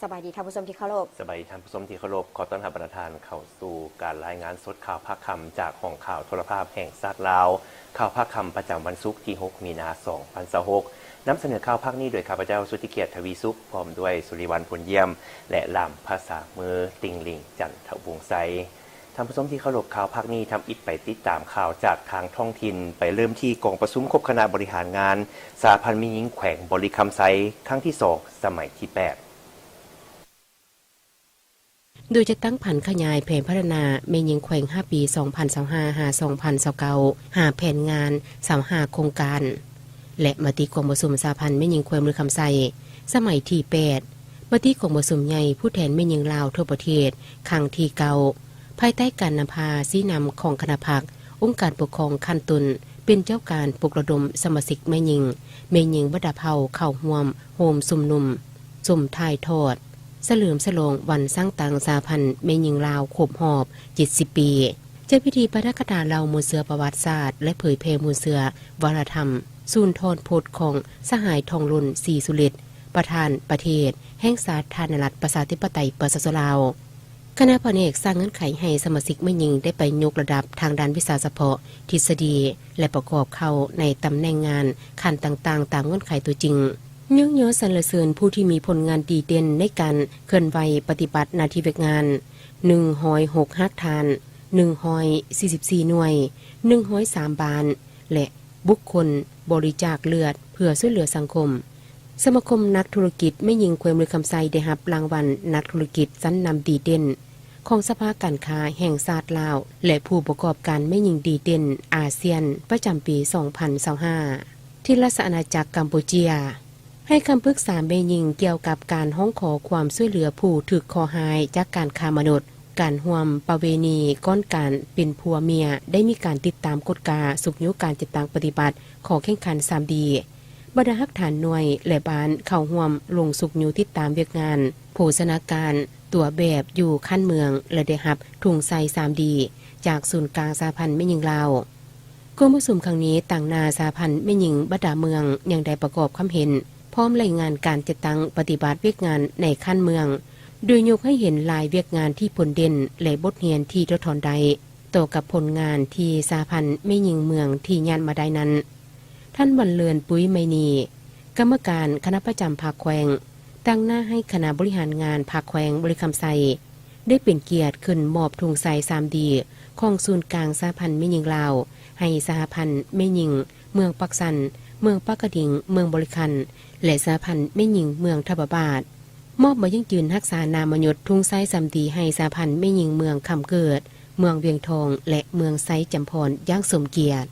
สบายดีท่านผู้ชมที่เคารพสบายดีท่านผู้ชมที่เคารพขอต้อนรับประธานเข้าสู่การรายงานสดข่าวภาคค่ำจากห้องข่าวโทรภาพแห่งชาติลาวข่าวภาคค่ำประจำวันศุกร์ที่6มีนาคม2026นำเสนอข่าวภาคนี้โดยข้าพเจ้าสุทธิเกียรติทวีสุขพร้อมด้วยสุริวัลย์ พลเยี่ยมและล่ำภาษามือติงลิงจันทวงศ์ไสท่านผู้ชมที่เคารพข่าวภาคนี้ทำอิฐไปติดตามข่าวจากทางท้องถิ่นไปเริ่มที่กองประชุมครบคณะบริหารงานสหพันธ์แม่หญิงแขวงบริคำไซครั้งที่2สมัยที่8โดยจะตั้งผันขยายแผนพัฒนาแม่หญิงแขวง5 ปี 2025 หา 2029 หาแผนงาน25โครงการและมติกองประชุมสหพันธ์แม่หญิงแขวงบริคำไซสมัยที่8มติกองประชุมใหญ่ผู้แทนแม่หญิงลาวทั่วประเทศครั้งที่9ภายใต้การนำพาชี้นำของคณะพรรคองค์การปกครองขั้นต้นเป็นเจ้าการปลุกระดมสมาชิกแม่หญิงบดาเผาเข้าร่วมโฮมซุ่มนุ่มสุ่มถ่ายทอดเฉลิมฉลองวันสร้างตังสาพันธ์แม่หญิงลาวครบรอบ70 ปีจัดพิธีประดับกระดาษเหล่ามูลเสือประวัติศาสตร์และเผยแพร่มูลเสือวัฒนธรรมศูนย์ทอนโพธของสหายทองลุ่นศรีสุฤทธิ์ประธานประเทศแห่งสาธารณรัฐประชาธิปไตยประชาชนลาวคณะแผนกสร้างเงื่อนไขให้สมาชิกแม่หญิงได้ไปยกระดับทางด้านวิชาเฉพาะทฤษฎีและประกอบเข้าในตำแหน่งงานขั้นต่างๆตามเงื่อนไขตัวจริงยกย่อสรรเสริญผู้ที่มีผลงานดีเด่นในการเคลื่อนไหวปฏิบัติหน้าที่เวียกงาน106ฮักทาน144หน่วย103บานและบุคคลบริจาคเลือดเพื่อช่วยเหลือสังคมสมาคมนักธุรกิจแม่หญิงแขวงบริคำไซได้รับรางวัลนักธุรกิจชั้นนำดีเด่นของสภาการค้าแห่งชาติลาวและผู้ประกอบการแม่หญิงดีเด่นอาเซียนประจำปี2025ที่ราชอาณาจักรกัมพูชาให้คำปรึกษาแม่หญิงเกี่ยวกับการร้องขอความช่วยเหลือผู้ถูกคอหายจากการค้ามนุษย์การร่วมประเวณีก้อนการเป็นผัวเมียได้มีการติดตามกฎกาสุกยุการจัดตั้งปฏิบัติขอแข่งขัน 3D บรรดาฮักฐานหน่วยและบ้านเข้าร่วมลงสุกยุติดตามเวียกงานโภชนาการตัวแบบอยู่ขั้นเมืองและได้รับถุงใส่ 3D จากศูนย์กลางสหพันธ์แม่หญิงลาวกรมประชุมครั้งนี้ต่างนาสหพันธ์แม่หญิงบรรดาเมืองยังได้ประกอบคำเห็นพร้อมรายงานการจัดตั้งปฏิบัติเวียกงานในขั้นเมืองโดยยกให้เห็นลายเวียกงานที่ผลเด่นและบทเรียนที่ทดถอนได้ต่อกับผลงานที่สหพันธ์แม่หญิงเมืองที่ญาติมาได้นั้นท่านบรรเลือนปุ้ยไมนีกรรมการคณะประจำภาคแขวงตั้งหน้าให้คณะบริหารงานภาคแขวงบริคำไซได้เป็นเกียรติขึ้นมอบถุงใส่ 3D ของศูนย์กลางสหพันธ์แม่หญิงลาวให้สหพันธ์แม่หญิงเมืองปักสันเมืองปักกระดิ่งเมืองบริคันและสหพันธ์แม่หญิงเมืองทับบาทมอบมายั่งยืนรักษานามยศทุ่งไซ3Dให้สหพันธ์แม่หญิงเมืองคำเกิดเมืองเวียงทองและเมืองไซจำพรอย่างสมเกียรติ